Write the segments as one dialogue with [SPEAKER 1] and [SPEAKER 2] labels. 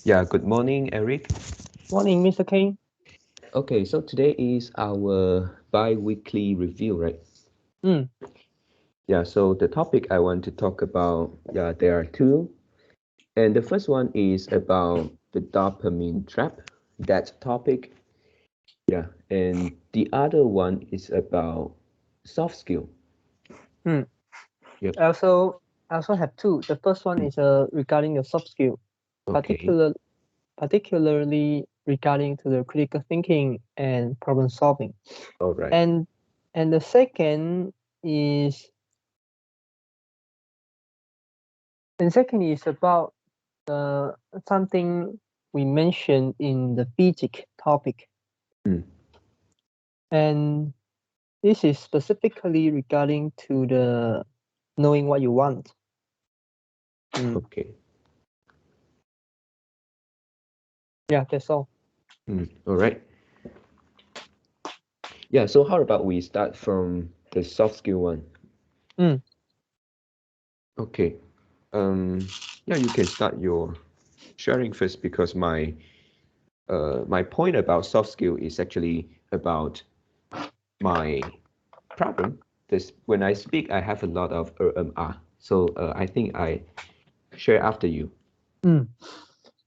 [SPEAKER 1] Yeah, good morning, Eric.
[SPEAKER 2] Morning, Mr. K.
[SPEAKER 1] Okay, so today is our bi-weekly review, right?
[SPEAKER 2] Mm,
[SPEAKER 1] Yeah, so the topic I want to talk about, yeah, there are two. And the first one is about the dopamine trap, that topic. Yeah, and the other one is about soft skill.
[SPEAKER 2] mm.
[SPEAKER 1] Yep.
[SPEAKER 2] I also have two. The first one
[SPEAKER 1] Mm,
[SPEAKER 2] is regarding the soft skill,
[SPEAKER 1] okay.
[SPEAKER 2] particular particularly regarding to the critical thinking and problem solving.
[SPEAKER 1] All right.
[SPEAKER 2] And and the second is about uh, something we mentioned in the basic topic.
[SPEAKER 1] Mm,
[SPEAKER 2] And this is specifically regarding to the knowing what you want. Mm.
[SPEAKER 1] okay.
[SPEAKER 2] Yeah, that's all.
[SPEAKER 1] All right. Yeah, so how about we start from the soft skill one?
[SPEAKER 2] Mm.
[SPEAKER 1] Okay. Um, yeah, you can start your sharing first because my point about soft skill is actually about my problem. This when I speak, I have a lot of so I think I share after you.
[SPEAKER 2] Mm.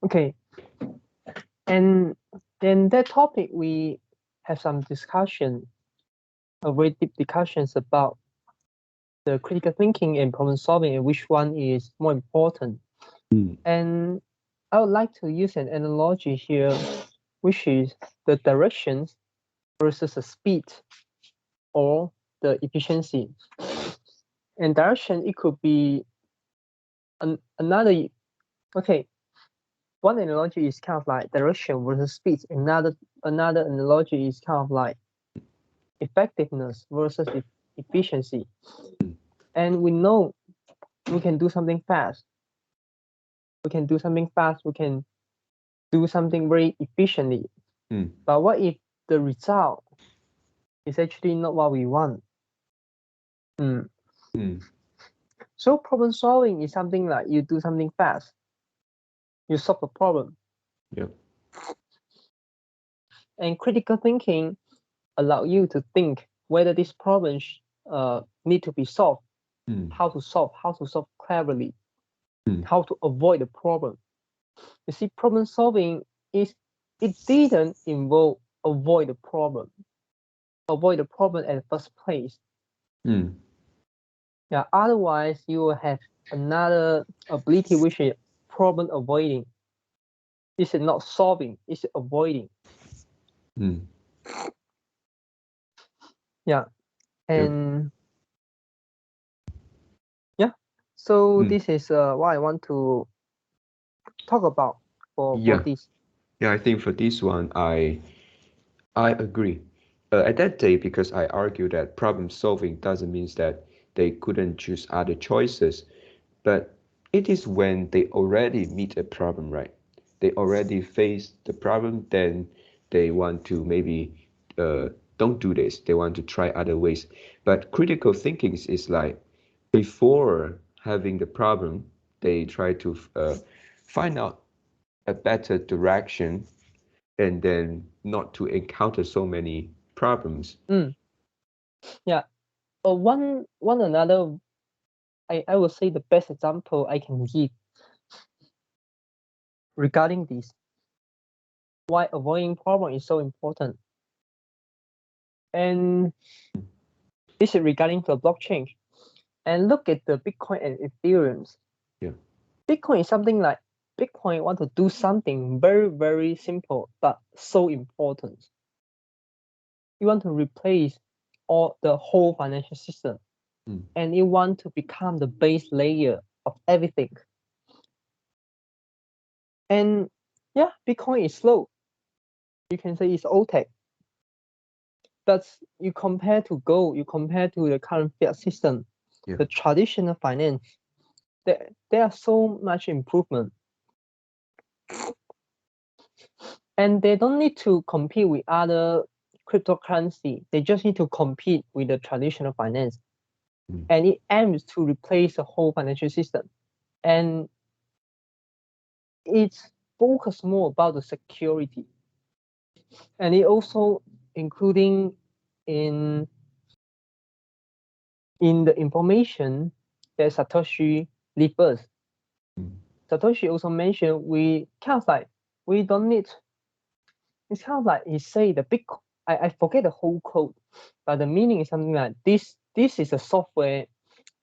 [SPEAKER 2] Okay. And then that topic we have some discussion, a very deep discussions about the critical thinking and problem solving and which one is more important.
[SPEAKER 1] Mm,
[SPEAKER 2] And I would like to use an analogy here, which is the directions versus the speed or the efficiency. And direction, it could be another, okay, one analogy is kind of like direction versus speed. Another analogy is kind of like effectiveness versus efficiency.
[SPEAKER 1] mm,
[SPEAKER 2] And we know we can do something fast. We can do something fast. We can do something very efficiently.
[SPEAKER 1] mm,
[SPEAKER 2] But what if the result is actually not what we want? Mm.
[SPEAKER 1] mm.
[SPEAKER 2] So problem solving is something like you do something fast, you solve a problem,
[SPEAKER 1] Yep.
[SPEAKER 2] and critical thinking allow you to think whether this problem need to be solved,
[SPEAKER 1] Mm,
[SPEAKER 2] how to solve cleverly,
[SPEAKER 1] mm,
[SPEAKER 2] how to avoid the problem. You see, problem solving is it didn't involve avoid the problem at the first place.
[SPEAKER 1] mm,
[SPEAKER 2] Yeah, otherwise you will have another ability which is problem avoiding. It's not solving, it's avoiding.
[SPEAKER 1] mm.
[SPEAKER 2] Yeah,
[SPEAKER 1] Yep.
[SPEAKER 2] and yeah, so
[SPEAKER 1] Mm.
[SPEAKER 2] this is what I want to talk about for
[SPEAKER 1] Yeah.
[SPEAKER 2] this.
[SPEAKER 1] Yeah. I think for this one, I agree. At that day, because I argue that problem solving doesn't mean that they couldn't choose other choices, but it is when they already meet a problem, right? They already face the problem, then they want to maybe uh, don't do this. They want to try other ways. But critical thinking is like before having the problem, they try to find out a better direction and then not to encounter so many problems.
[SPEAKER 2] Mm, yeah, one another I will say the best example I can give regarding this why avoiding problem is so important. And this is regarding to blockchain. And look at the Bitcoin and Ethereum.
[SPEAKER 1] Yeah.
[SPEAKER 2] Bitcoin is something like Bitcoin want to do something very, very simple but so important. You want to replace all the whole financial system
[SPEAKER 1] Mm,
[SPEAKER 2] and you want to become the base layer of everything. And yeah, Bitcoin is slow. You can say it's old tech. But you compare to gold, you compare to the current fiat system,
[SPEAKER 1] yeah.
[SPEAKER 2] the traditional finance, there are so much improvement. And they don't need to compete with other cryptocurrency. They just need to compete with the traditional finance.
[SPEAKER 1] Mm,
[SPEAKER 2] And it aims to replace the whole financial system. And it's focus more about the security, and it also including in the information that Satoshi leave us. Satoshi also mentioned we kind of like we don't need. It's kind of like he say the big. I forget the whole code, but the meaning is something like this. This is a software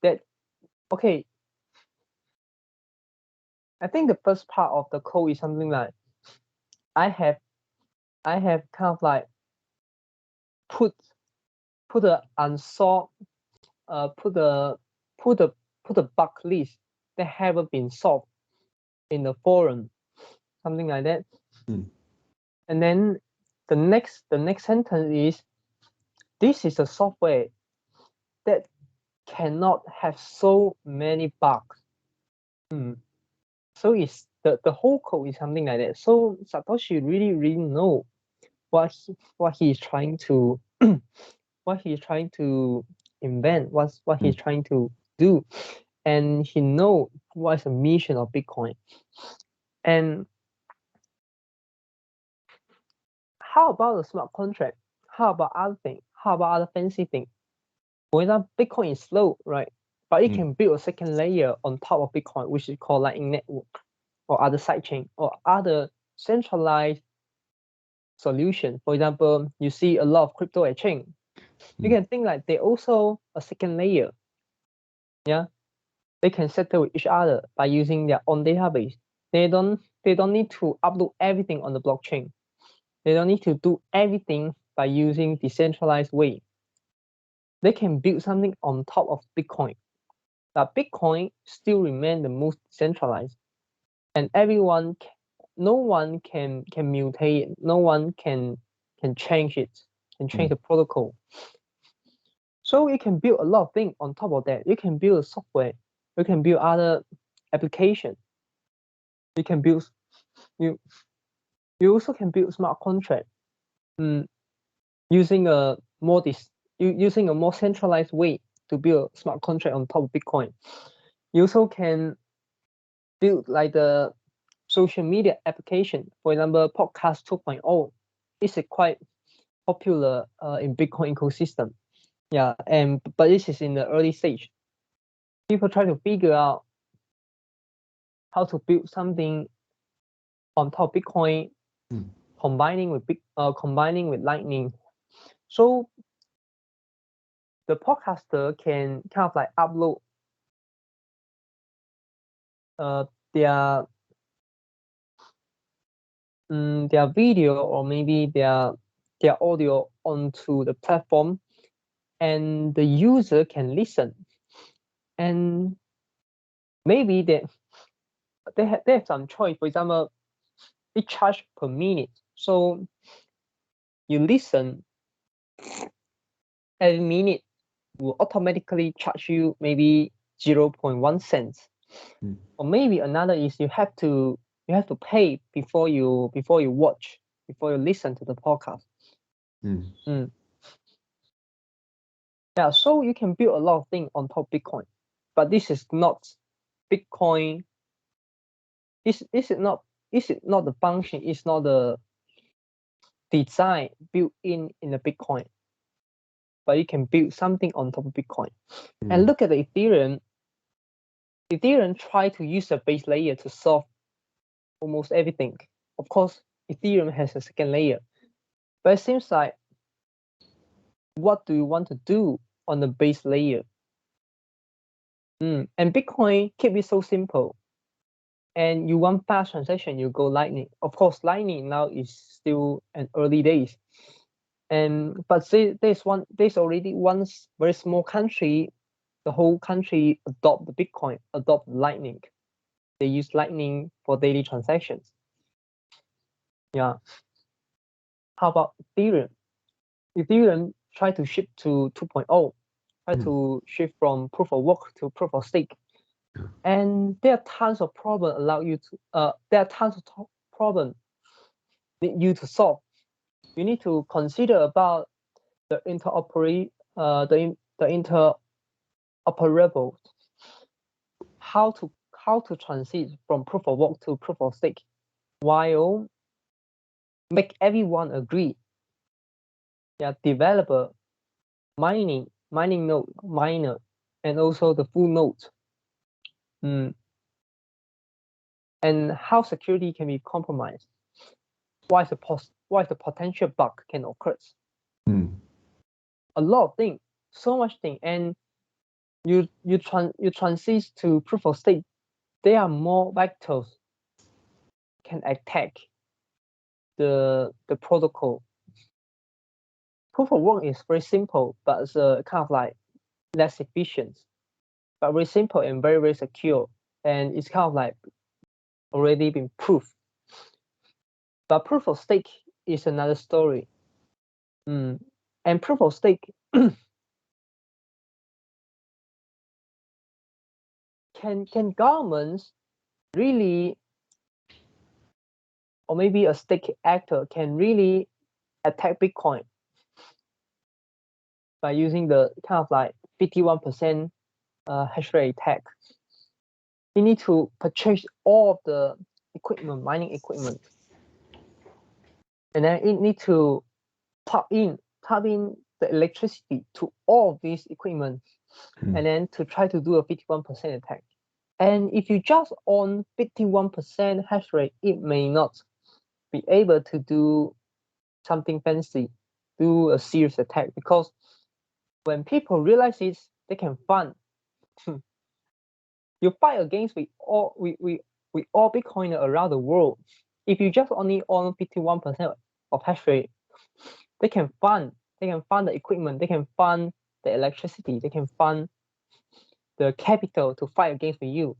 [SPEAKER 2] that okay. I think the first part of the code is something like I have kind of like put a unsolved put a bug list that haven't been solved in the forum, something like that. And then the next sentence is this is a software that cannot have so many bugs. So it's the whole code is something like that. So Satoshi really know what he is trying to what he's trying to invent, what he's trying to do, and he know what is the mission of Bitcoin. And how about the smart contract? How about other things? How about other fancy things? For example, Bitcoin is slow, right? But it can build a second layer on top of Bitcoin, which is called Lightning Network, or other sidechain, or other centralized solution. For example, you see a lot of crypto exchange. You can think like they also a second layer. Yeah, they can settle with each other by using their own database. They don't need to upload everything on the blockchain. They don't need to do everything by using decentralized way. They can build something on top of Bitcoin. But Bitcoin still remain the most centralized, and no one can mutate it. No one can change it, can change the protocol. So you can build a lot of things on top of that. You can build a software. You can build other application. You can build you also can build smart contract using a more centralized way to build a smart contract on top of Bitcoin. You also can build like the social media application. For example, podcast 2.0 is a quite popular in Bitcoin ecosystem. Yeah, but this is in the early stage. People try to figure out how to build something on top of Bitcoin, combining with Lightning. So the podcaster can kind of like upload their video or maybe their audio onto the platform, and the user can listen, and maybe they have some choice. For example, they charge per minute, so you listen every minute will automatically charge you maybe 0.1 cents. Or maybe another is you have to pay before you watch, before you listen to the podcast. Yeah, so you can build a lot of things on top of Bitcoin, but this is not Bitcoin. This is not the function. It's not the design built in the Bitcoin, but you can build something on top of Bitcoin. And look at the Ethereum. Ethereum try to use a base layer to solve almost everything. Of course, Ethereum has a second layer, but it seems like what do you want to do on the base layer? And Bitcoin keep it so simple. And you want fast transaction, you go Lightning. Of course, Lightning now is still an early days. But there's already one very small country, the whole country adopt the Bitcoin, adopt Lightning. They use Lightning for daily transactions. Yeah. How about Ethereum? Ethereum try to shift to 2.0, try to shift from proof of work to proof of stake. And there are tons of problems there are tons of problems need you to solve. You need to consider about the interoperable, how to transit from proof of work to proof of stake. while make everyone agree. Yeah, developer, mining node, miner, and also the full node. And how security can be compromised. Why the potential bug can occur. A lot of things, so much thing, and you transit to proof of stake. There are more vectors can attack the protocol. Proof of work is very simple, but it's kind of like less efficient, but very simple and very, very secure. And it's kind of like already been proved. But proof of stake is another story. And proof of stake can governments really, or maybe a stake actor can really attack Bitcoin by using the kind of like 51% hash rate attack. You need to purchase all of the equipment, mining equipment, and then it need to tap in the electricity to all of these equipment, and then to try to do a 51% attack. And if you just on 51% hash rate, it may not be able to do something fancy, do a serious attack, because when people realize it, they can fund. You fight against with all Bitcoiner around the world. If you just only own 51% of hash rate, they can fund the equipment, they can fund the electricity, they can fund the capital to fight against with you.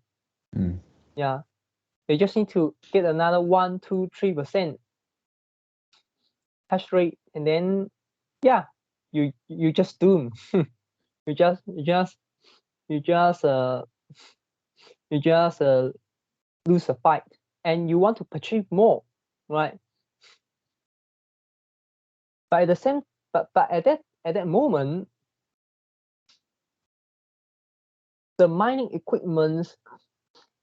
[SPEAKER 2] Yeah, they just need to get another 1, 2, 3% hash rate, and then yeah, you just doom. you just lose a fight, and you want to achieve more, right? But at the same, but at that moment, the mining equipment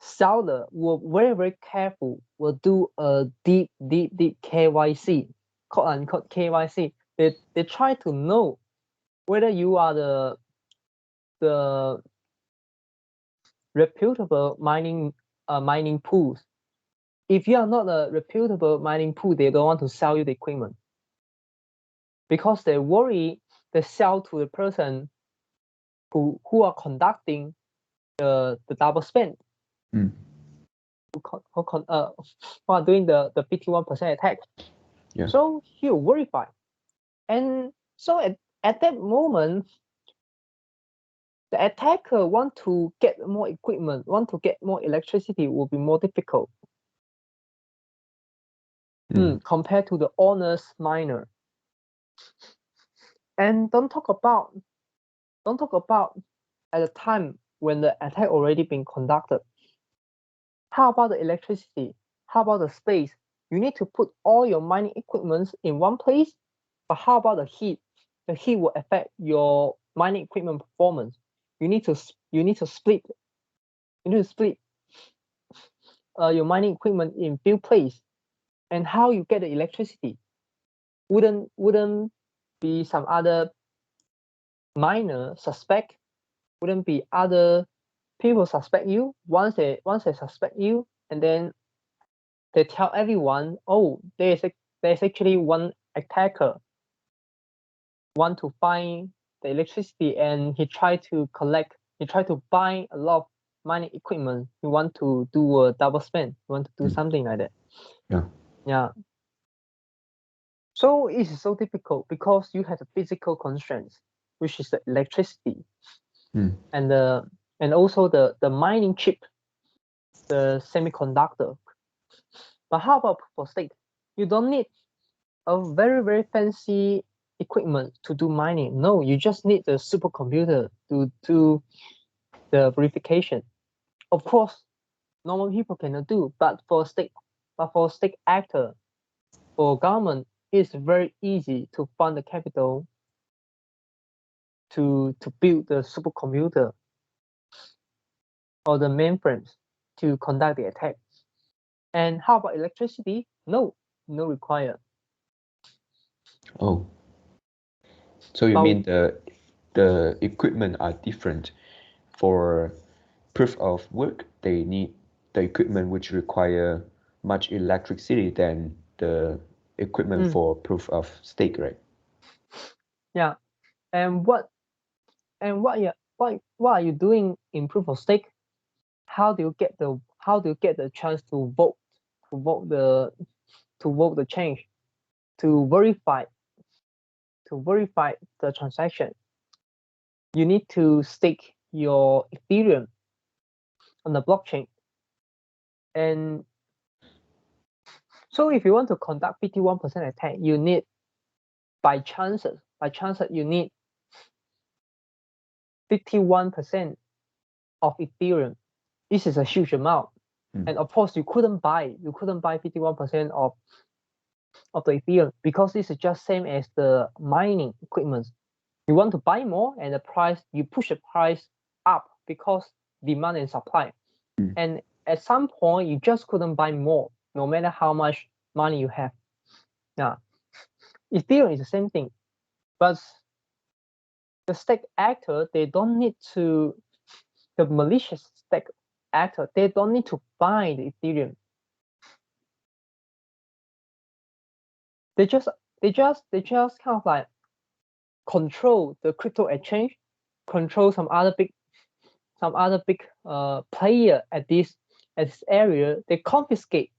[SPEAKER 2] seller were very, very careful, will do a deep KYC, quote unquote KYC. They try to know whether you are the reputable mining pools. If you are not a reputable mining pool, they don't want to sell you the equipment, because they worry they sell to the person who are conducting the double spend, who are doing the 51% attack.
[SPEAKER 1] Yeah.
[SPEAKER 2] So he'll verify. And so at that moment, the attacker want to get more equipment, want to get more electricity will be more difficult compared to the honest miner. And don't talk about at the time when the attack already been conducted. How about the electricity? How about the space? You need to put all your mining equipment in one place, but how about the heat? The heat will affect your mining equipment performance. You need to split. You need to split your mining equipment in few places. And how you get the electricity? Wouldn't be some other miner suspect? Wouldn't be other people suspect you? Once they suspect you, and then they tell everyone, oh, there's actually one attacker want to find the electricity, and he tried to buy a lot of mining equipment. He want to do a double spend. He want to do something like that. Yeah. So it's so difficult because you have the physical constraints, which is the electricity, and also the mining chip, the semiconductor. But how about proof of stake? You don't need a very, very fancy equipment to do mining. No, you just need the supercomputer to do the verification. Of course, normal people cannot do, but for stake actor, for government, it's very easy to fund the capital to build the supercomputer or the mainframes to conduct the attack. And how about electricity? No required.
[SPEAKER 1] Oh, so you
[SPEAKER 2] But
[SPEAKER 1] mean the equipment are different. For proof of work, they need the equipment which require much electricity than the equipment for proof of stake, right?
[SPEAKER 2] yeah, and what are you doing in proof of stake? How do you get the chance to vote the change, to verify the transaction? You need to stake your Ethereum on the blockchain. And so if you want to conduct 51% attack, you need by chance you need 51% of Ethereum. This is a huge amount. And of course you couldn't buy 51% of the Ethereum, because this is just same as the mining equipment. You want to buy more, and you push the price up because demand and supply. And at some point you just couldn't buy more, no matter how much money you have. Now, Ethereum is the same thing, but the stake actor, the malicious stake actor, they don't need to buy the Ethereum. They just kind of like control the crypto exchange, control some other big player at this area. They confiscate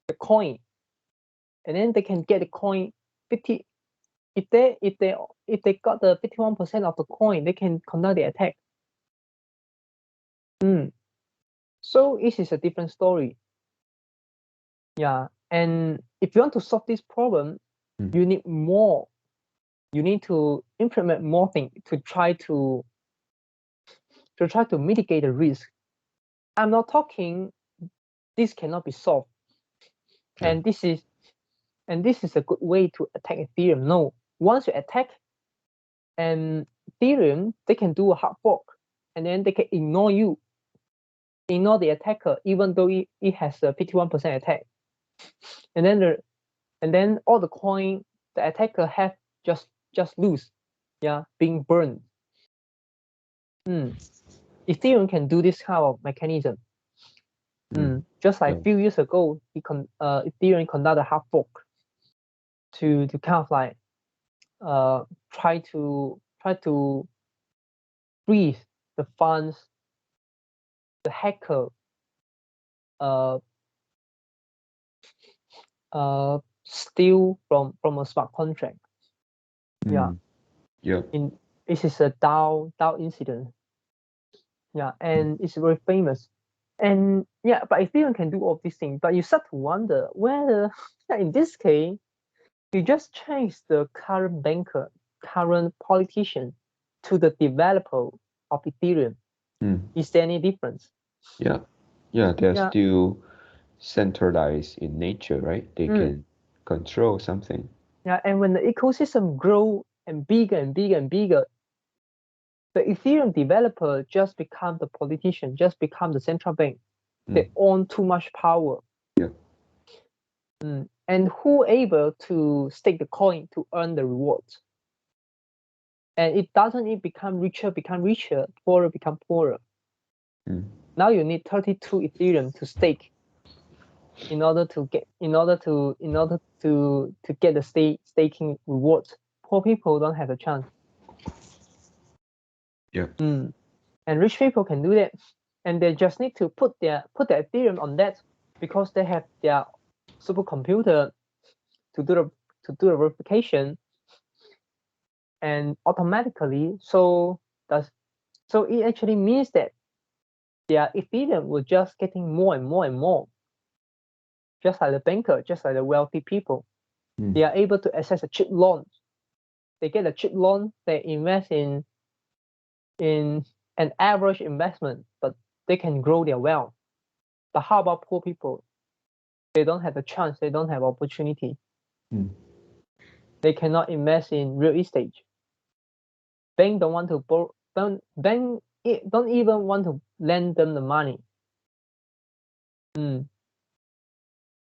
[SPEAKER 2] the coin, and then they can get the coin 50. If they got the 51% of the coin, they can conduct the attack. So this is a different story. Yeah, and if you want to solve this problem, you need more. You need to implement more things to try to mitigate the risk. I'm not talking this cannot be solved, and this is a good way to attack Ethereum. No, once you attack, and Ethereum, they can do a hard fork, and then they can ignore the attacker, even though it has a 51% attack, and then all the coin the attacker have just lose, being burned. Ethereum can do this kind of mechanism. Just like a few years ago, Ethereum conducted a hard fork to kind of like try to freeze the funds the hacker steal from a smart contract. This is a DAO incident. And it's very famous. And but Ethereum can do all these things. But you start to wonder whether in this case you just change the current banker, current politician to the developer of Ethereum. Is there any difference?
[SPEAKER 1] They're still centralized in nature, right? They can control something.
[SPEAKER 2] And when the ecosystem grow and bigger and bigger and bigger, the Ethereum developer just become the politician, just become the central bank. They own too much power. And who able to stake the coin to earn the rewards? And it become richer, poorer become poorer. Now you need 32 Ethereum to stake in order to get the staking rewards. Poor people don't have a chance. And rich people can do that, and they just need to put their Ethereum on that, because they have their supercomputer to do the verification, and automatically. So it actually means that their Ethereum will just getting more and more and more. Just like the banker, just like the wealthy people, they are able to access a cheap loan. They get a cheap loan. They invest in an average investment, but they can grow their wealth. But how about poor people? They don't have a chance. They don't have opportunity. They cannot invest in real estate. Bank don't want to borrow. Bank don't even want to lend them the money.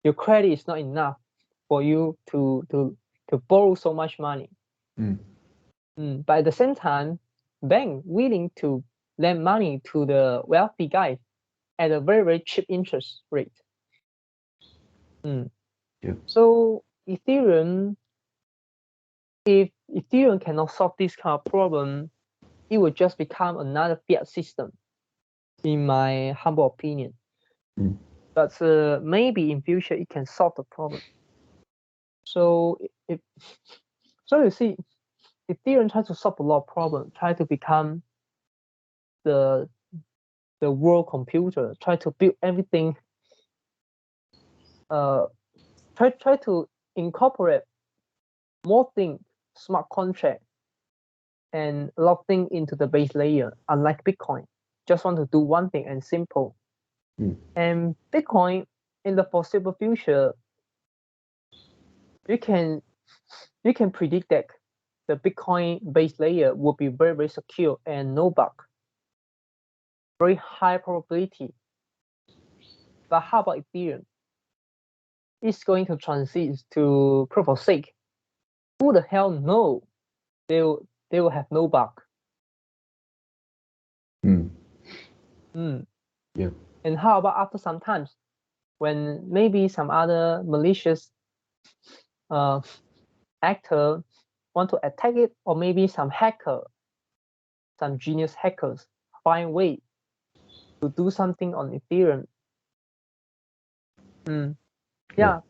[SPEAKER 2] your credit is not enough for you to borrow so much money. But at the same time, bank willing to lend money to the wealthy guys at a very, very cheap interest rate. So Ethereum, if Ethereum cannot solve this kind of problem, it will just become another fiat system, in my humble opinion. But maybe in future it can solve the problem. So you see, Ethereum tries to solve a lot of problems, try to become the world computer, try to build everything, try to incorporate more things, smart contract, and a lot of things into the base layer, unlike Bitcoin. Just want to do one thing and simple. And Bitcoin, in the foreseeable future, you can predict that the Bitcoin base layer will be very, very secure and no bug. Very high probability. But how about Ethereum? It's going to transit to proof of stake. Who the hell knows? They will have no bug.
[SPEAKER 1] Yeah.
[SPEAKER 2] And how about after some times, when maybe some other malicious actor want to attack it, or maybe some hacker, some genius hackers find way to do something on Ethereum. Yeah,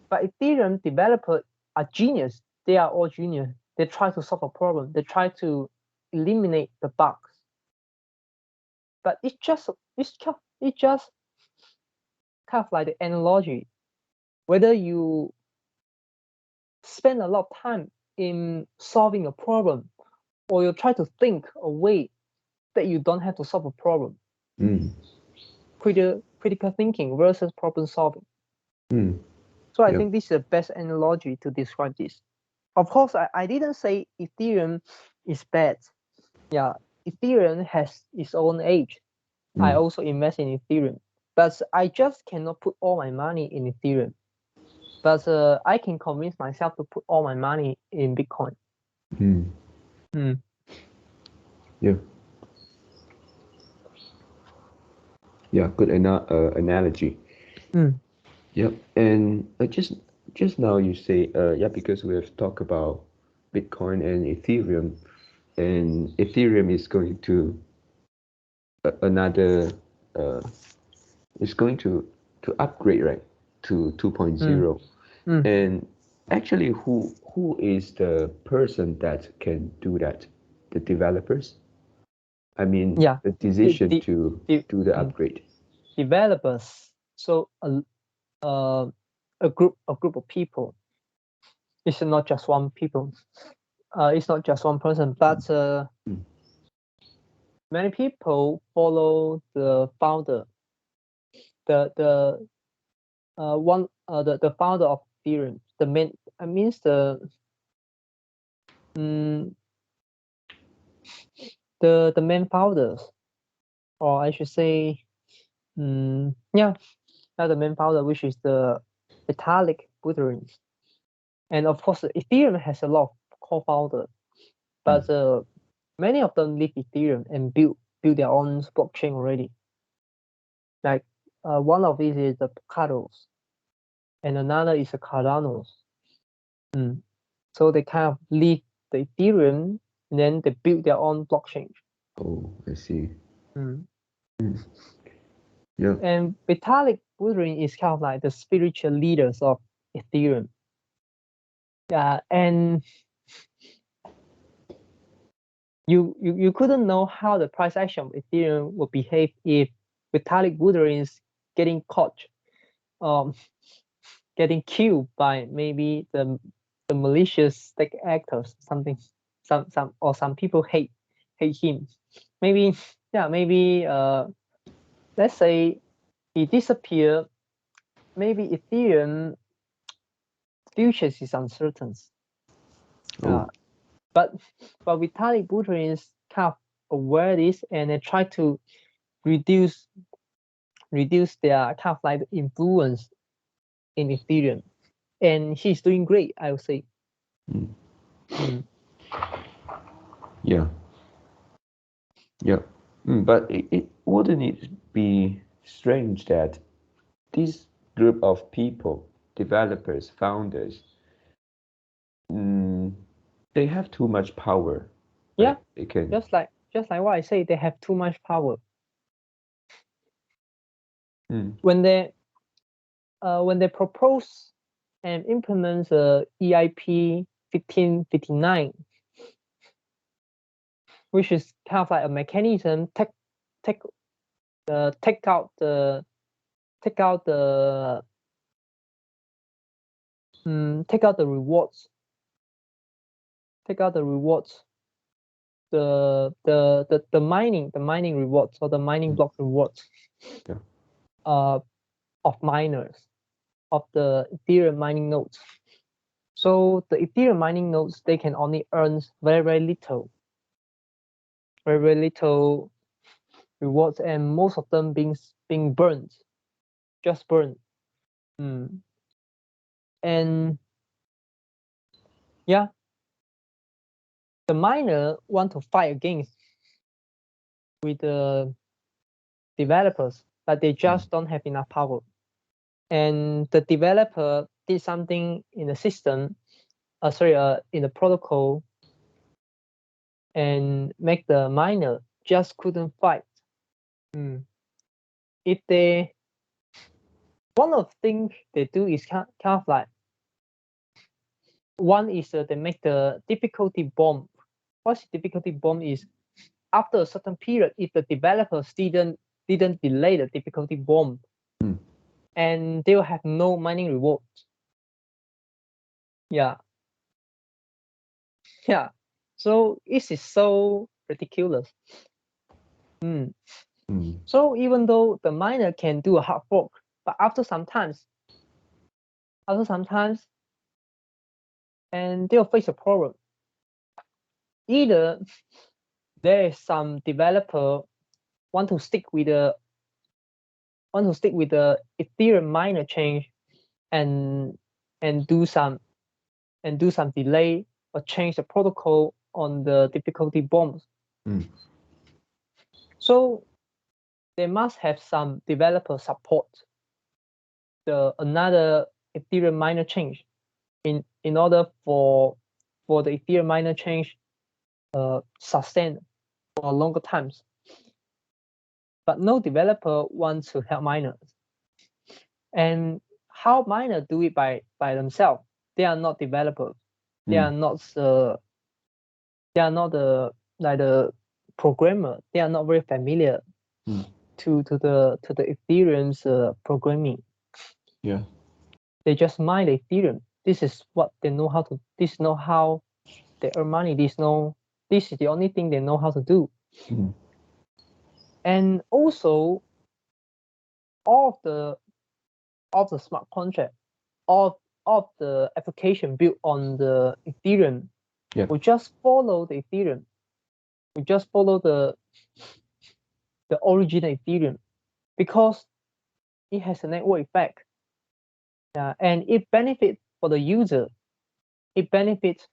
[SPEAKER 2] but Ethereum developers are genius. They are all genius. They try to solve a problem. They try to eliminate the bugs. But it's just kind of like the analogy. Whether you spend a lot of time in solving a problem, or you try to think a way that you don't have to solve a problem. Critical thinking versus problem solving. So I think this is the best analogy to describe this. Of course, I didn't say Ethereum is bad. Yeah, Ethereum has its own age. I also invest in Ethereum, but I just cannot put all my money in Ethereum. But I can convince myself to put all my money in Bitcoin.
[SPEAKER 1] Yeah. Yeah, good analogy. Yep. And just now you say because we have talked about Bitcoin and Ethereum, and Ethereum is going to is going to upgrade, right, to 2.0. And actually, who is the person that can do that? The developers? I mean, the decision to do the upgrade.
[SPEAKER 2] Developers. So a group of people. It's not just one people. It's not just one person, but many people follow the founder. The founder of Ethereum. The main. I mean the main founders, or I should say, the main founder, which is the Vitalik Buterin. And of course, Ethereum has a lot of co-founders, but many of them leave Ethereum and build their own blockchain already. Like one of these is the Picados, and another is the Cardanos. So they kind of leave the Ethereum and then they build their own blockchain.
[SPEAKER 1] Oh, I see. Yeah.
[SPEAKER 2] And Vitalik Buterin is kind of like the spiritual leaders of Ethereum. And you couldn't know how the price action of Ethereum would behave if Vitalik Buterin is getting caught, getting killed by maybe the malicious tech actors, something, some people hate him. Maybe let's say he disappeared. Maybe Ethereum futures is uncertain. But Vitalik Buterin is kind of aware of this, and they try to reduce their kind of like influence in Ethereum, and he's doing great, I would say.
[SPEAKER 1] Yeah. Yeah. But it wouldn't it be strange that this group of people, developers, founders, they have too much power.
[SPEAKER 2] Yeah,
[SPEAKER 1] right? They can.
[SPEAKER 2] just like what I say, they have too much power. When they propose and implement the EIP 1559, which is kind of like a mechanism take out the rewards, the mining rewards, or the mining block rewards of miners, of the Ethereum mining nodes. So the Ethereum mining nodes, they can only earn very little rewards, and most of them being burned, just burned. And yeah, the miner want to fight against with the developers, but they just don't have enough power. And the developer did something in the system, in the protocol, and make the miner just couldn't fight. If they, one of the things they do is kind of like, one is they make the difficulty bomb. What's the difficulty bomb is, after a certain period, if the developers didn't delay the difficulty bomb, and they will have no mining rewards. Yeah. So this is so ridiculous. So even though the miner can do a hard fork, but after some times, and they'll face a problem. Either there is some developer want to stick with the Ethereum miner change, and do some delay or change the protocol on the difficulty bombs. So they must have some developer support another Ethereum miner change in order for the Ethereum miner change sustain for longer times. But no developer wants to help miners. And how miners do it by themselves? They are not developers. They are not the programmer. They are not very familiar to the Ethereum's programming.
[SPEAKER 1] Yeah.
[SPEAKER 2] They just mine the Ethereum. This is what they know how to. This is not how they earn money. This is the only thing they know how to do. And also, all of the smart contract, all of the application built on the Ethereum, will just follow the Ethereum. We just follow the original Ethereum, because it has a network effect. And it benefits for the user. It benefits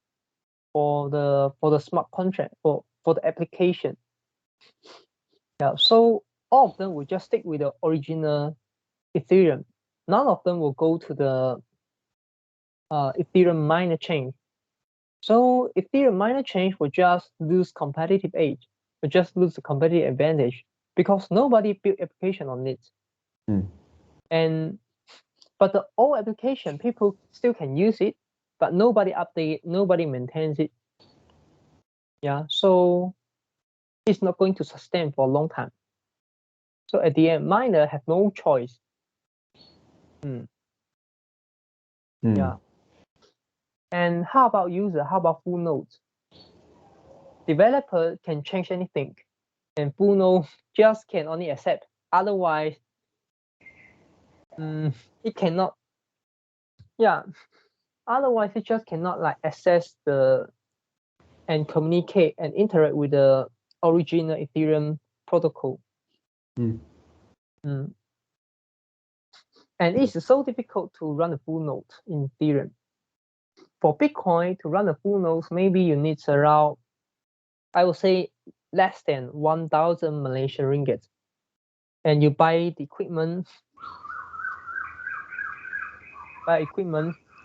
[SPEAKER 2] for the smart contract, for the application. So all of them will just stick with the original Ethereum. None of them will go to the Ethereum miner chain. So Ethereum miner chain will just lose competitive edge, will just lose the competitive advantage, because nobody built application on it. But the old application, people still can use it, but nobody update it, nobody maintains it. So it's not going to sustain for a long time. So at the end, miner have no choice. And how about user? How about full nodes? Developer can change anything, and full node just can only accept. Otherwise, it cannot. Otherwise, it just cannot like access and communicate and interact with the original Ethereum protocol. And it's so difficult to run a full node in Ethereum. For Bitcoin, to run a full node, maybe you need around, I would say, less than 1,000 Malaysian ringgit. And you buy the equipment,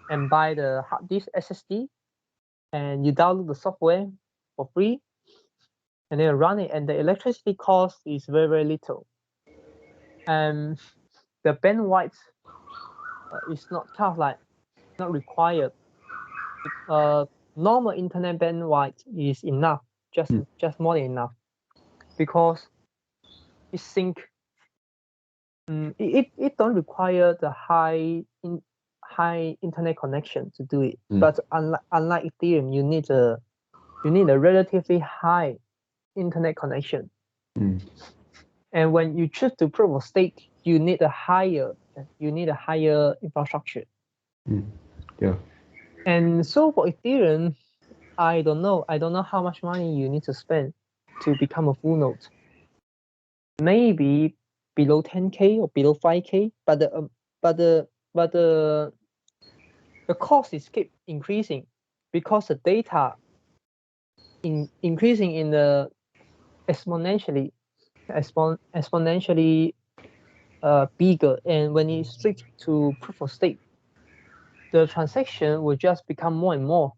[SPEAKER 2] and buy the hard disk SSD, and you download the software for free, and then run it. And the electricity cost is very, very little. And the bandwidth is not kind of like not required. Normal internet bandwidth is enough, just more than enough, because it sync. It don't require the high internet connection to do it. But unlike Ethereum, you need a relatively high internet connection. And when you choose to proof of stake, you need a higher infrastructure.
[SPEAKER 1] Yeah.
[SPEAKER 2] And so for Ethereum, I don't know how much money you need to spend to become a full node. Maybe below 10K or below 5K, but the cost is keep increasing because the data increasing in the exponentially bigger, and when you switch to proof of stake, the transaction will just become more and more,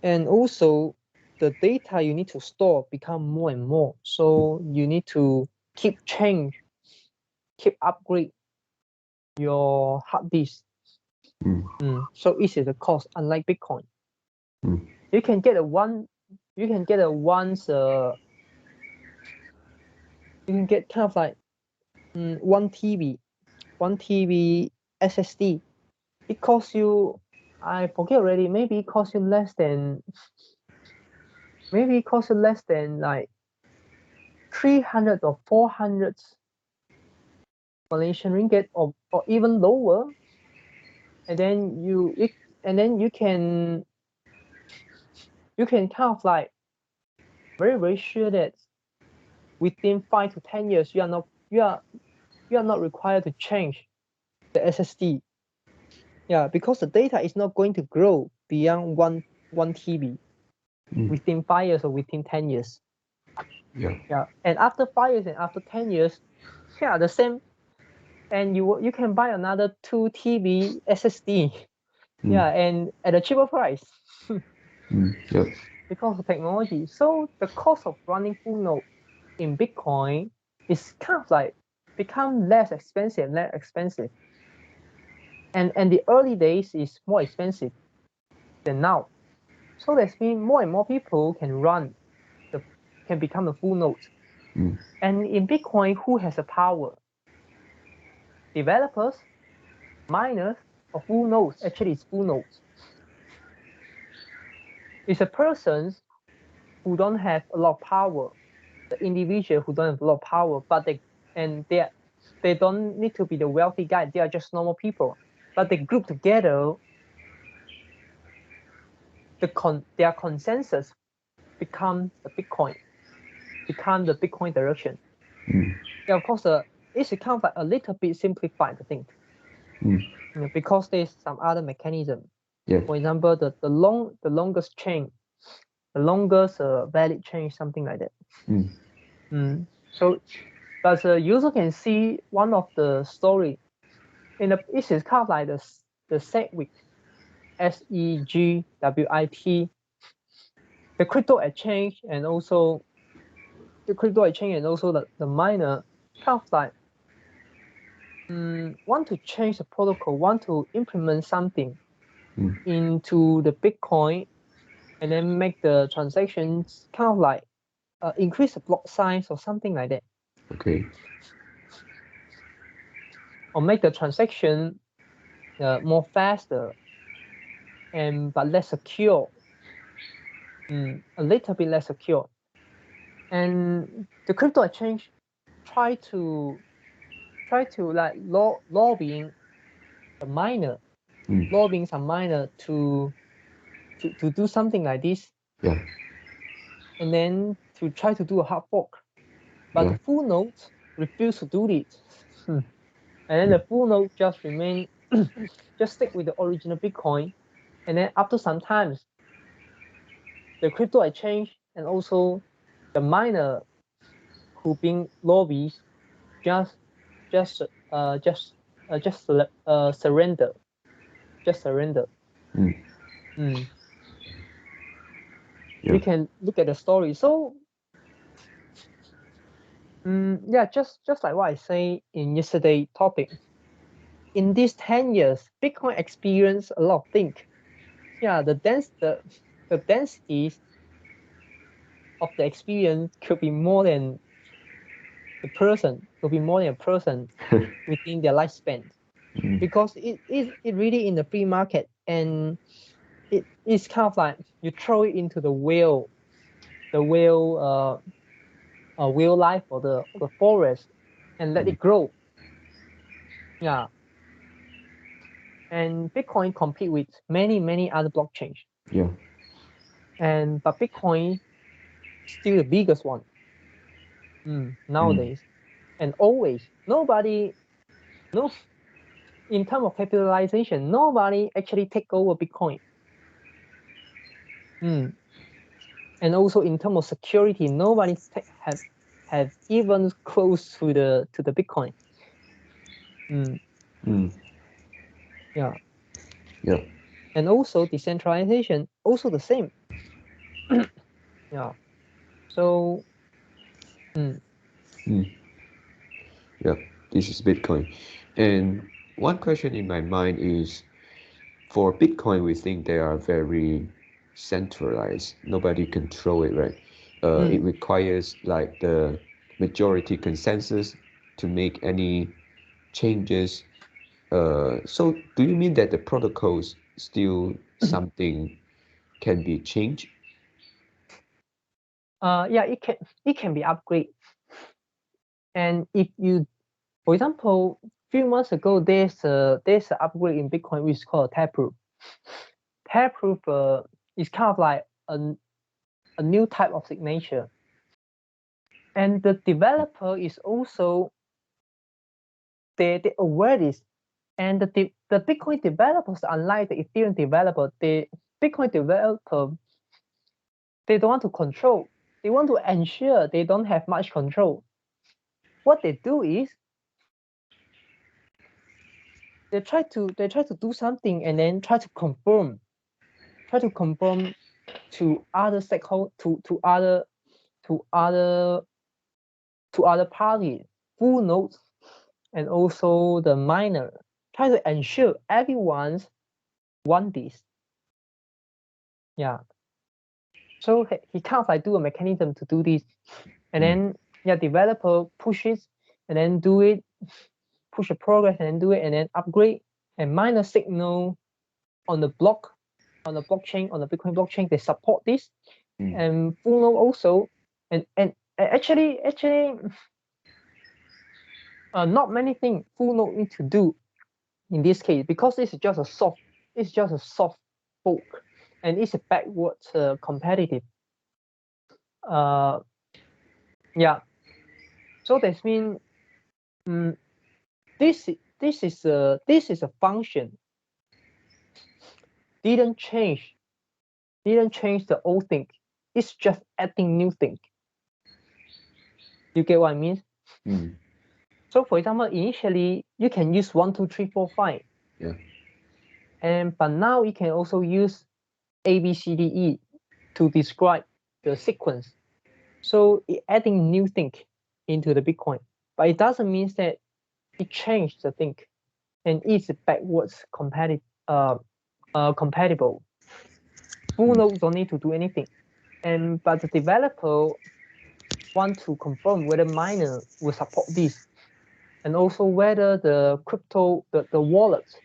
[SPEAKER 2] and also the data you need to store become more and more. So you need to keep upgrade your hard disk. So easy the cost, unlike Bitcoin. You can get kind of like 1 TB SSD. It costs you, I forget already, maybe it costs you less than like 300 or 400 Malaysian ringgit, or even lower. And then you can kind of like very, very sure that within 5 to 10 years you are not required to change the SSD. Yeah, because the data is not going to grow beyond 1 TB within 5 years or within 10 years. Yeah. And after 5 years and after 10 years, the same. And you can buy another 2 TB SSD. Yeah, and at a cheaper price. Because of technology. So the cost of running full node in Bitcoin is kind of like become less expensive. And the early days is more expensive than now. So that means more and more people can become a full node. And in Bitcoin, who has the power? Developers, miners, or full nodes? Actually, it's full nodes. It's a person who don't have a lot of power, the individual who don't have a lot of power, but they don't need to be the wealthy guy. They are just normal people, but they group together. Their consensus become the Bitcoin direction. Yeah, of course, it's kind of like a little bit simplified, I think. Because there's some other mechanism. For example, the longest chain, the longest valid chain, something like that. So, but the user can see one of the story it's kind of like the SegWit, SEGWIT, the crypto exchange, and also the miner kind of like want to change the protocol, want to implement something into the Bitcoin, and then make the transactions kind of like increase the block size or something like that.
[SPEAKER 1] Okay.
[SPEAKER 2] Or make the transaction more faster but less secure. A little bit less secure. And the crypto exchange try to like lobbying the miner, lobbying some miner to do something like this.
[SPEAKER 1] Yeah.
[SPEAKER 2] And then to try to do a hard fork. But the full nodes refuse to do it. and then the full node just remain, just stick with the original Bitcoin, and then after some times, the crypto exchange and also the miner who being lobbies just surrender, just surrender.
[SPEAKER 1] Mm.
[SPEAKER 2] Mm.
[SPEAKER 1] Yeah.
[SPEAKER 2] We can look at the story. So yeah, just like what I say in yesterday topic. In these 10 years, Bitcoin experienced a lot of things. Yeah, the densities of the experience could be more than the person, could be more than a person within their lifespan.
[SPEAKER 1] Mm.
[SPEAKER 2] Because it really in the free market, and it's kind of like you throw it into the whale life or the forest and let it grow. Yeah. And Bitcoin compete with many other blockchains.
[SPEAKER 1] Yeah.
[SPEAKER 2] But Bitcoin still the biggest one nowadays. And always nobody no in terms of capitalization, nobody actually take over Bitcoin. And also in terms of security, nobody have even close to the Bitcoin. Yeah.
[SPEAKER 1] Yeah.
[SPEAKER 2] And also decentralization, also the same. Yeah. So
[SPEAKER 1] Yeah. This is Bitcoin. And one question in my mind is, for Bitcoin, we think they are very centralized. Nobody control it, right? It requires like the majority consensus to make any changes. So do you mean that the protocols still something can be changed?
[SPEAKER 2] yeah, it can be upgraded. And if you, for example, few months ago, there's an upgrade in Bitcoin which is called Taproot. Taproot is kind of like a new type of signature, and the developer is also they aware this, and the Bitcoin developers, unlike the Ethereum developer, the Bitcoin developer, they don't want to control. They want to ensure they don't have much control. What they do is they try to do something and then try to confirm to other stakeholders, to other parties, full nodes, and also the miner. Try to ensure everyone's want this. Yeah. So he kind of like do a mechanism to do this, and then developer pushes and then do it, push the progress and then do it, and then upgrade, and miner signal on the blockchain, on the Bitcoin blockchain, they support this, and full node also, and actually not many things full node need to do in this case, because it's just a soft fork, and it's a backwards competitive. Yeah. So that means this is a function didn't change the old thing. It's just adding new thing. You get what I mean? So for example, initially you can use 1, 2, 3, 4, 5. Yeah. But now you can also use A, B, C, D, E to describe the sequence. So it adding new thing into the Bitcoin, but it doesn't mean that it changed the thing and it's backwards compatible. Full nodes don't need to do anything, but the developer want to confirm whether miner will support this, and also whether the crypto, the wallets,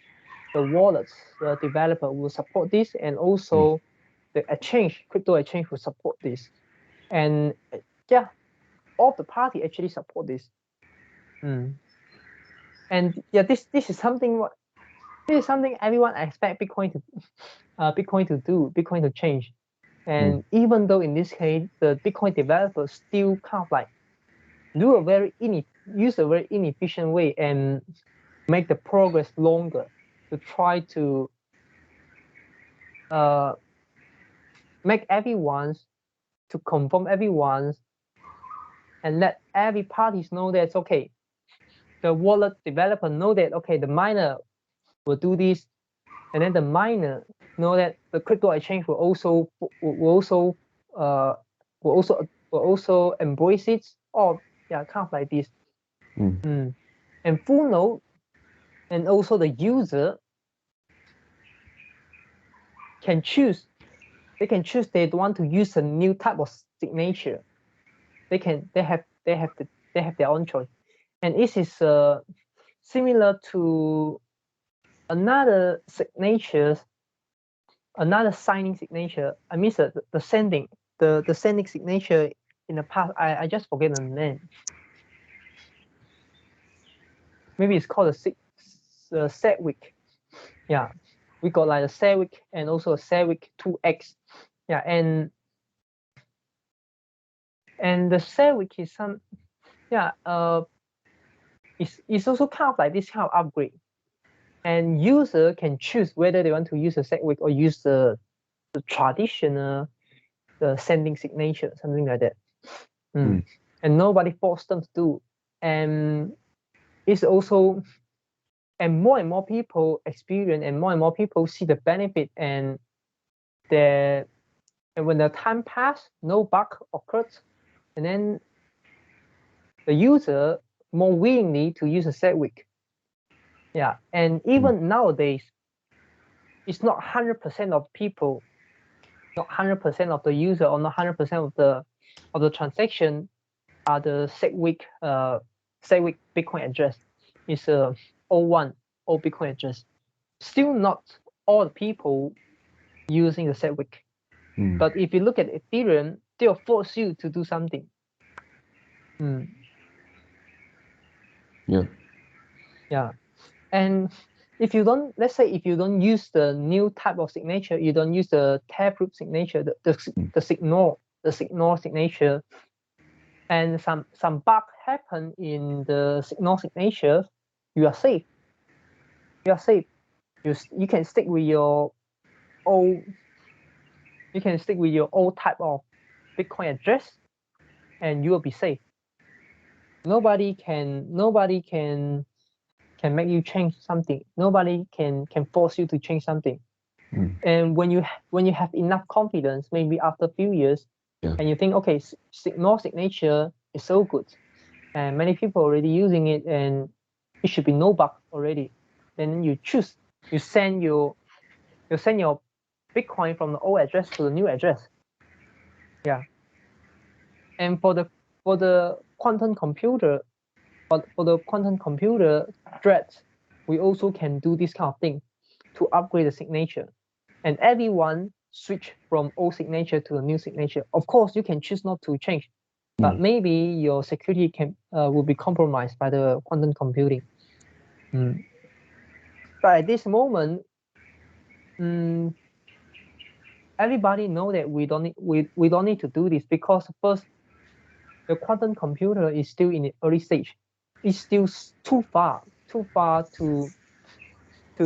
[SPEAKER 2] the developer will support this, and also the crypto exchange will support this, and all the party actually support this. And this is something everyone expect Bitcoin to change. And even though in this case the Bitcoin developers still kind of like use a very inefficient way, and make the progress longer, to try to make everyone's, to confirm everyone's, and let every parties know that it's okay. The wallet developer know that okay, the miner will do this, and then the miner know that the crypto exchange will also embrace it, or yeah, kind of like this. And full node, and also the user can choose. They can choose they want to use a new type of signature. They have their own choice, and this is similar to another signatures, another signing signature. I miss the sending signature in the past. I just forget the name. Maybe it's called a Sedgwick. Yeah, we got like a Sedgwick and also a Sedgwick 2x. Yeah, and the Sedgwick is some, yeah, it's also kind of like this kind of upgrade, and user can choose whether they want to use a Sedgwick or use the traditional sending signature, something like that. And nobody forced them to do. And it's also, and more people experience, and more people see the benefit, and when the time passed, no bug occurred, and then the user more willingly to use a Sedgwick. Yeah, and even nowadays, it's not 100% of people, not 100% of the user, or not 100% of the transaction are the Sedgwick Bitcoin address. It's a 01 old Bitcoin address. Still not all the people using the Sedgwick. But if you look at Ethereum, they'll force you to do something. Yeah. And if you don't, let's say if you don't use the new type of signature, you don't use the taproot signature, the signal signature, and some bug happen in the signal signature, you are safe. You are safe. You can stick with your old. You can stick with your old type of Bitcoin address, and you will be safe. Nobody can make you change something. Nobody can force you to change something. And when you have enough confidence, maybe after a few years, and you think, okay, signal signature is so good, and many people already using it, and it should be no bug already. Then you send your Bitcoin from the old address to the new address. Yeah. And for the quantum computer, threads, we also can do this kind of thing to upgrade the signature, and everyone switch from old signature to a new signature. Of course, you can choose not to change, but maybe your security will be compromised by the quantum computing. But at this moment, everybody know that we don't need to do this, because first, the quantum computer is still in the early stage. It's still too far to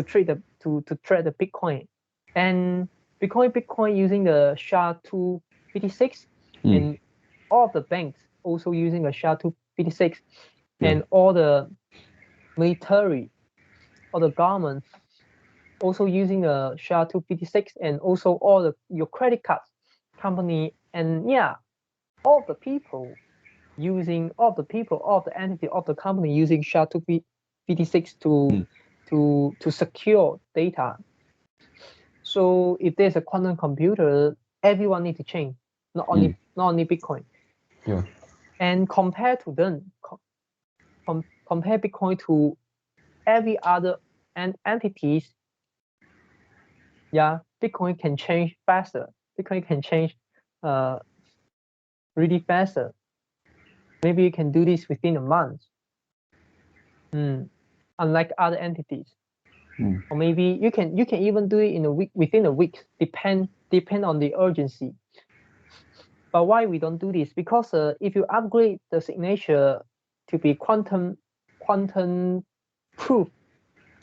[SPEAKER 2] trade the Bitcoin. And Bitcoin using the SHA-256, and all of the banks also using the SHA-256, and all the military or the government also using the SHA-256, and also all your credit cards company, and all the people using, all the entity of the company using SHA-256 to secure data. So if there's a quantum computer, everyone needs to change, not only Bitcoin.
[SPEAKER 1] Yeah.
[SPEAKER 2] And compare Bitcoin to every other entities. Yeah, Bitcoin can change faster. Bitcoin can change really faster. Maybe you can do this within a month. Unlike other entities. Or maybe you can even do it in a week, within a week, depend on the urgency. But why we don't do this? Because if you upgrade the signature to be quantum proof,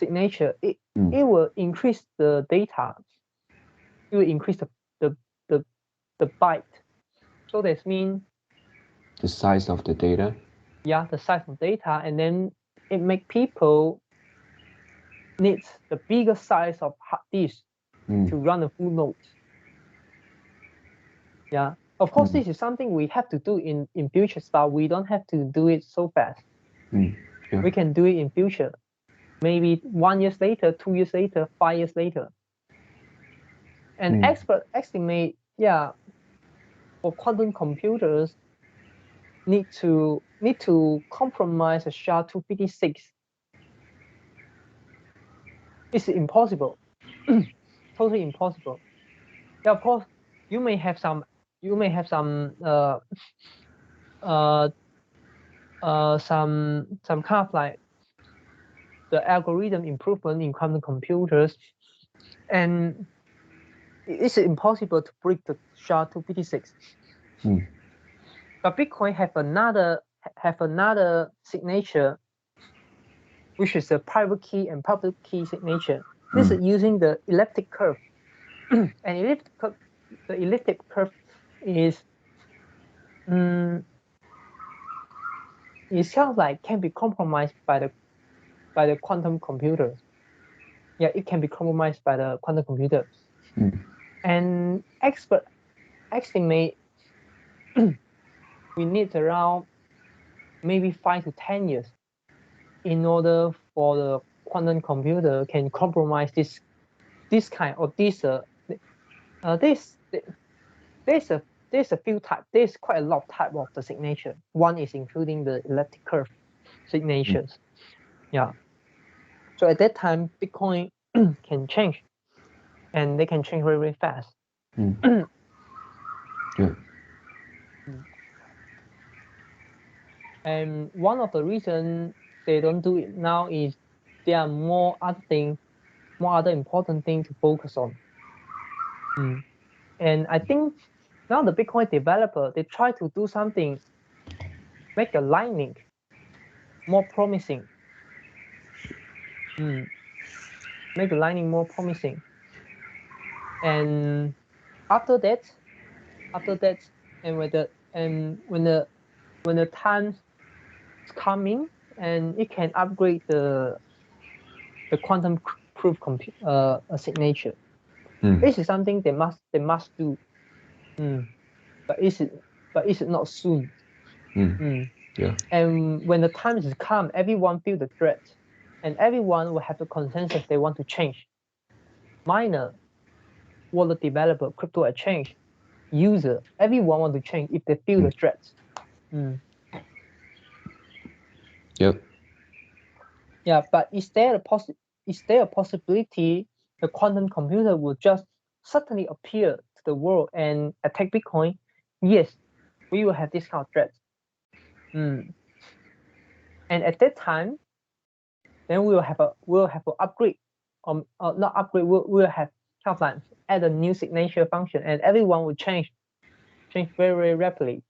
[SPEAKER 2] signature, it will increase the data. It will increase the byte. So that means
[SPEAKER 1] the size of the data.
[SPEAKER 2] Yeah, the size of data, and then it make people need the bigger size of hard disk to run the full node. Yeah, of course, this is something we have to do in future, but we don't have to do it so fast.
[SPEAKER 1] Yeah.
[SPEAKER 2] We can do it in future, maybe 1 year later, 2 years later, 5 years later. And expert estimate, for quantum computers need to compromise a SHA-256. It's impossible. Totally impossible. Yeah, of course, you may have some some kind of like the algorithm improvement in quantum computers, and it's impossible to break the SHA-256. But Bitcoin have another signature, which is a private key and public key signature. This is using the elliptic curve. And the elliptic curve is it sounds like can be compromised by the quantum computer. Yeah, it can be compromised by the quantum computer. And expert estimate we need around maybe 5 to 10 years in order for the quantum computer can compromise this kind of there's a few types. There's quite a lot of type of the signature. One is including the elliptic curve signatures. Yeah. So at that time, Bitcoin can change, and they can change very, very fast.
[SPEAKER 1] Yeah.
[SPEAKER 2] And one of the reasons they don't do it now is there are more other important things to focus on. And I think now the Bitcoin developer, they try to do something, make the Lightning more promising. Make the Lightning more promising. And after that, and when the time is coming, and it can upgrade the quantum proof signature. This is something they must do. But it's not soon.
[SPEAKER 1] Yeah.
[SPEAKER 2] And when the time is come, everyone feel the threat, and everyone will have a consensus they want to change. Miner, wallet developer, crypto exchange, user, everyone want to change if they feel the threat.
[SPEAKER 1] Yep.
[SPEAKER 2] Yeah, but is there a possibility the quantum computer will just suddenly appear to the world and attack Bitcoin? Yes, we will have this kind of threat. And at that time, then we'll have an upgrade, not upgrade. We'll have kind of like add a new signature function, and everyone will change very, very rapidly.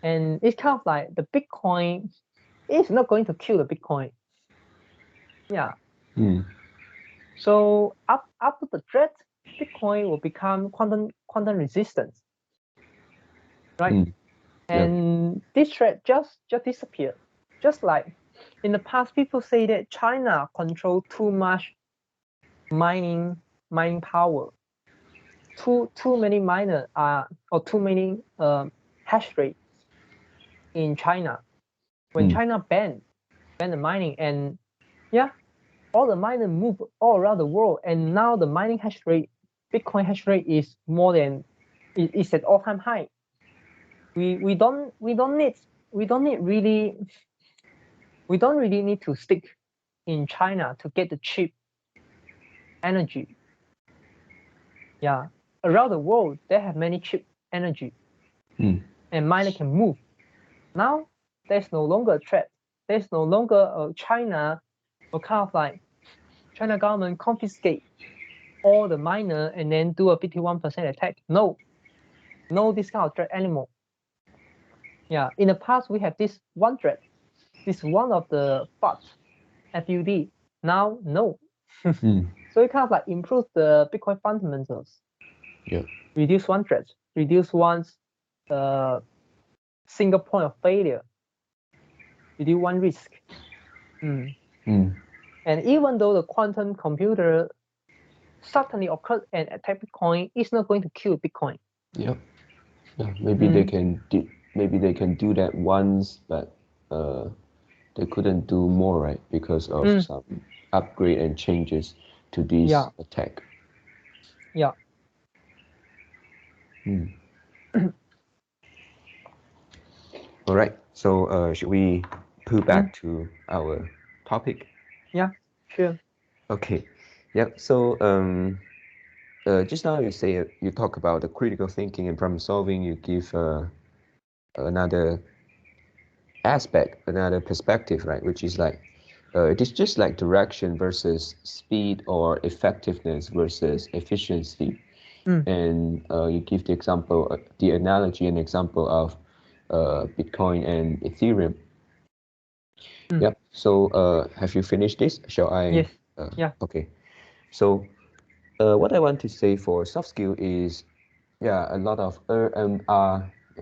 [SPEAKER 2] And it's kind of like the Bitcoin is not going to kill the Bitcoin. Yeah. So after the threat, Bitcoin will become quantum resistant, right? And this threat just disappeared. Just like in the past, people say that China control too much mining power. Too many miner or too many hash rate in China. When China banned the mining, and all the miners move all around the world, and now the mining hash rate, Bitcoin hash rate is more than is at all-time high. We don't really need to stick in China to get the cheap energy. Yeah, around the world they have many cheap energy, and miner can move. Now there's no longer a threat. There's no longer China or kind of like China government confiscate all the miner and then do a 51% attack. No this kind of threat anymore. Yeah, in the past we have this one threat. This one of the FUD, Now, no.
[SPEAKER 1] Mm.
[SPEAKER 2] So it kind of like improves the Bitcoin fundamentals.
[SPEAKER 1] Yeah.
[SPEAKER 2] Reduce one threat, reduce one's single point of failure, reduce one risk.
[SPEAKER 1] Mm.
[SPEAKER 2] And even though the quantum computer certainly occurs and attack Bitcoin, it's not going to kill Bitcoin.
[SPEAKER 1] Yep. Yeah. Maybe they can do that once, but they couldn't do more, right? Because of some upgrade and changes to this attack.
[SPEAKER 2] Yeah.
[SPEAKER 1] All right. So should we pull back to our topic?
[SPEAKER 2] Yeah, sure.
[SPEAKER 1] Okay. Yep. So just now you talk about the critical thinking and problem solving. You give another aspect, another perspective, right? Which is like it is just like direction versus speed or effectiveness versus efficiency. And you give the example, the analogy and example of Bitcoin and Ethereum. Yep. So have you finished this? Shall I?
[SPEAKER 2] Yes. Yeah.
[SPEAKER 1] Okay. So what I want to say for soft skill is, a lot of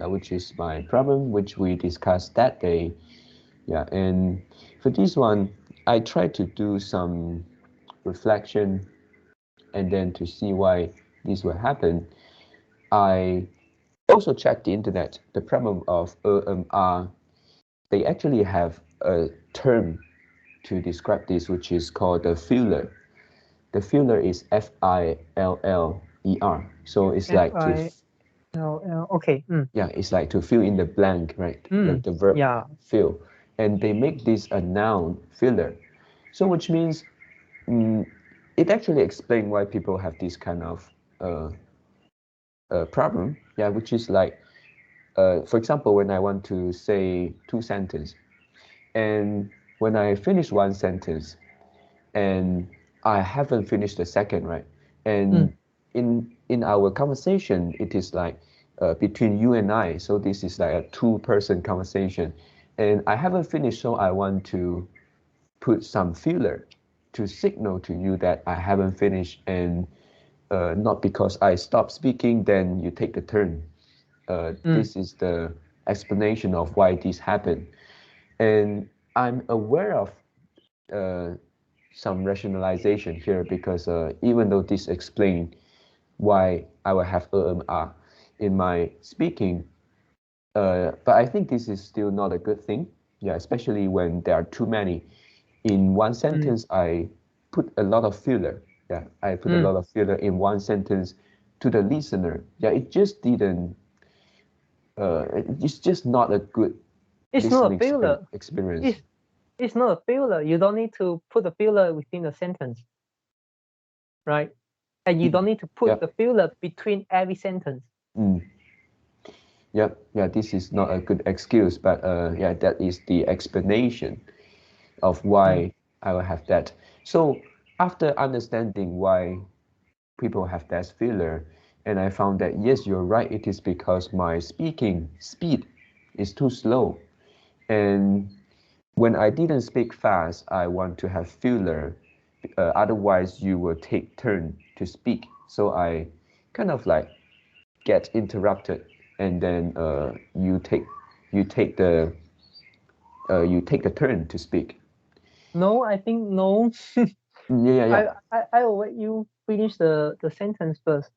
[SPEAKER 1] which is my problem, which we discussed that day. Yeah, and for this one, I try to do some reflection and then to see why this will happen. I also checked the internet. The problem of they actually have a term to describe this, which is called the filler. The filler is F-I-L-L-E-R. So it's like to
[SPEAKER 2] Okay.
[SPEAKER 1] it's like to fill in the blank, right? The verb fill. And they make this a noun, filler. So which means it actually explains why people have this kind of problem. Yeah, which is like, for example, when I want to say two sentences, and when I finish one sentence, and I haven't finished the second, right? And in our conversation, it is like between you and I. So this is like a two-person conversation, and I haven't finished, so I want to put some filler to signal to you that I haven't finished, and not because I stop speaking, then you take the turn. This is the explanation of why this happened, and I'm aware of some rationalization here because even though this explains why I will have in my speaking, but I think this is still not a good thing. Yeah, especially when there are too many. In one sentence, I put a lot of filler. Yeah, I put a lot of filler in one sentence to the listener. Yeah, it just didn't. It's just not a good
[SPEAKER 2] It's not a
[SPEAKER 1] listening
[SPEAKER 2] filler.
[SPEAKER 1] experience.
[SPEAKER 2] It's not a filler. You don't need to put the filler within the sentence, right? And you don't need to put the filler between every sentence.
[SPEAKER 1] Yeah, this is not a good excuse, but that is the explanation of why I will have that. So after understanding why people have that filler, and I found that yes, you're right, it is because my speaking speed is too slow. And when I didn't speak fast, I want to have filler. Otherwise, you will take turn to speak. So I kind of like get interrupted, and then you take the turn to speak.
[SPEAKER 2] No, I think no.
[SPEAKER 1] Yeah.
[SPEAKER 2] I will let you finish the sentence first.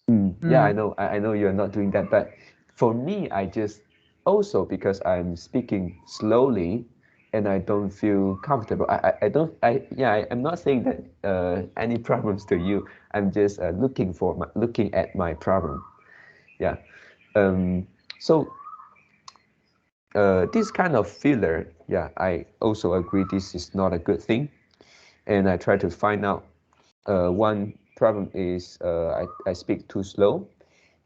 [SPEAKER 1] Yeah, I know you're not doing that, but for me, I just also because I'm speaking slowly and I don't feel comfortable. I don't I'm not saying that any problems to you. I'm just looking at my problem. Yeah. So this kind of filler, I also agree this is not a good thing, and I try to find out. One problem is I speak too slow,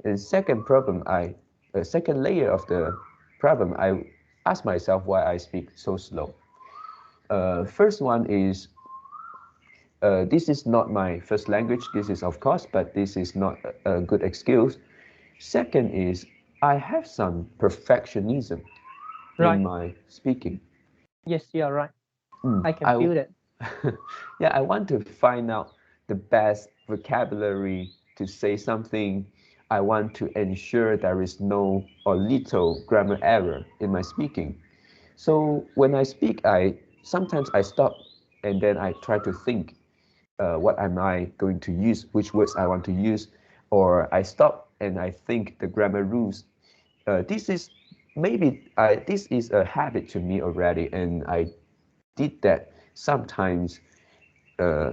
[SPEAKER 1] and second layer of the problem, I ask myself why I speak so slow. First one is this is not my first language. This is of course, but this is not a good excuse. Second is I have some perfectionism in my speaking.
[SPEAKER 2] Yes, you are right. I can
[SPEAKER 1] I
[SPEAKER 2] feel that.
[SPEAKER 1] Yeah, I want to find out the best vocabulary to say something. I want to ensure there is no or little grammar error in my speaking. So when I speak, I sometimes I stop and then I try to think, what am I going to use, which words I want to use, or I stop and I think the grammar rules. This is this is a habit to me already, and I did that sometimes, uh,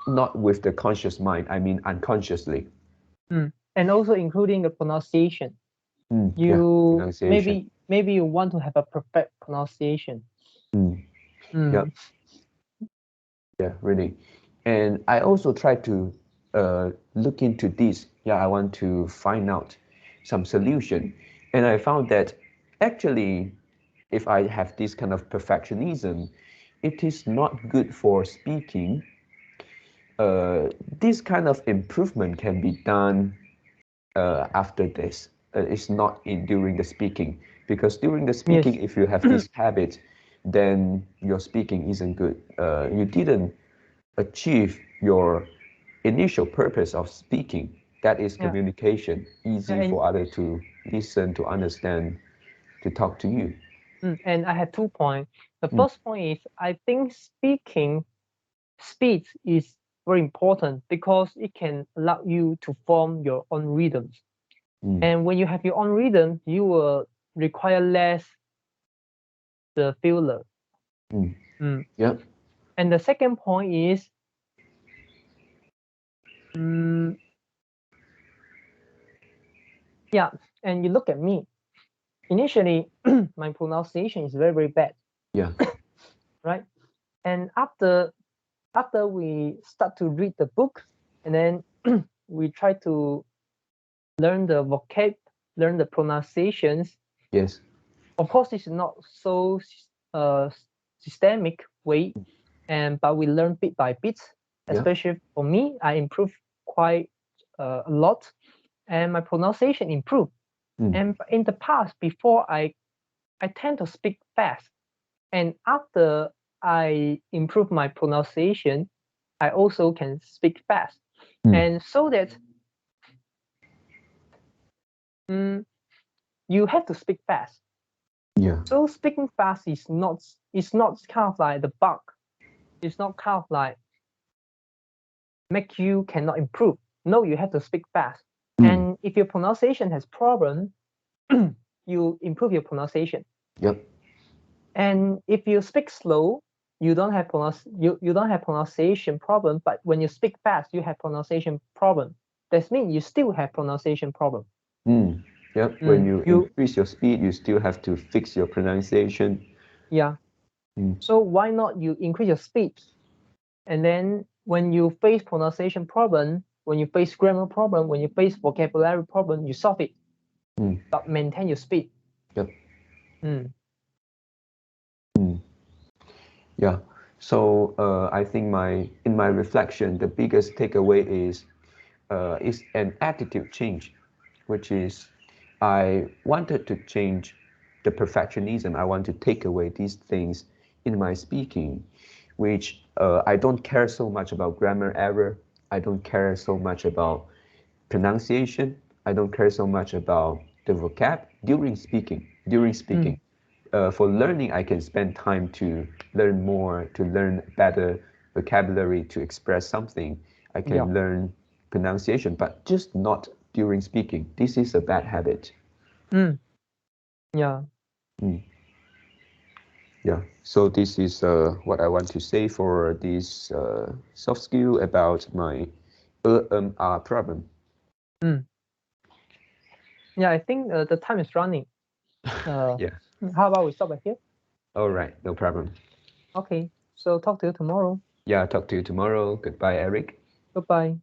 [SPEAKER 1] not with the conscious mind. I mean unconsciously.
[SPEAKER 2] And also including the pronunciation.
[SPEAKER 1] Yeah,
[SPEAKER 2] You
[SPEAKER 1] pronunciation.
[SPEAKER 2] maybe you want to have a perfect pronunciation.
[SPEAKER 1] Yeah, yeah, really. And I also try to look into this. Yeah, I want to find out some solution. And I found that actually, if I have this kind of perfectionism, it is not good for speaking. This kind of improvement can be done after this. It's not in during the speaking, because during the speaking,
[SPEAKER 2] Yes.
[SPEAKER 1] if you have this habit, then your speaking isn't good. You didn't achieve your initial purpose of speaking. That is
[SPEAKER 2] Yeah.
[SPEAKER 1] communication, easy
[SPEAKER 2] And
[SPEAKER 1] for others to listen, to understand, to talk to you.
[SPEAKER 2] and I have 2 points. The first point is I think speed is very important because it can allow you to form your own rhythms. And when you have your own rhythm, you will require less the filler.
[SPEAKER 1] Yeah,
[SPEAKER 2] And the second point is, yeah, and you look at me. Initially, my pronunciation is very, very bad,
[SPEAKER 1] yeah,
[SPEAKER 2] right? And after we start to read the book, and then we try to learn the vocab, learn the pronunciations.
[SPEAKER 1] yes,
[SPEAKER 2] Of course, it's not so uh, systemic way, but we learn bit by bit.
[SPEAKER 1] yeah,
[SPEAKER 2] Especially for me, I improved quite a lot, and my pronunciation improved. And in the past, before I tend to speak fast, and after I improve my pronunciation, I also can speak fast. And so that you have to speak fast.
[SPEAKER 1] yeah,
[SPEAKER 2] So speaking fast is not kind of like the bug. It's not kind of like make you cannot improve. No, you have to speak fast. And if your pronunciation has problem, you improve your pronunciation.
[SPEAKER 1] yep,
[SPEAKER 2] And if you speak slow, you don't have pronunciation problem. But when you speak fast, you have pronunciation problem. That means you still have pronunciation problem.
[SPEAKER 1] yep. When you increase your speed, you still have to fix your pronunciation.
[SPEAKER 2] Yeah. So why not you increase your speed? And then when you face pronunciation problem, when you face grammar problem, when you face vocabulary problem, you solve it. But maintain your speed.
[SPEAKER 1] Yep. Yeah. So I think in my reflection, the biggest takeaway is an attitude change, which is I wanted to change the perfectionism. I want to take away these things in my speaking, which I don't care so much about grammar error. I don't care so much about pronunciation. I don't care so much about the vocab during speaking. For learning, I can spend time to learn more, to learn better vocabulary, to express something. I can learn pronunciation, but just not during speaking. This is a bad habit.
[SPEAKER 2] Yeah.
[SPEAKER 1] Yeah. So this is what I want to say for this soft skill about my problem.
[SPEAKER 2] Yeah, I think the time is running.
[SPEAKER 1] Yeah.
[SPEAKER 2] How about we stop at here?
[SPEAKER 1] All right. No problem.
[SPEAKER 2] Okay. So talk to you tomorrow.
[SPEAKER 1] Yeah. Talk to you tomorrow. Goodbye, Eric.
[SPEAKER 2] Goodbye.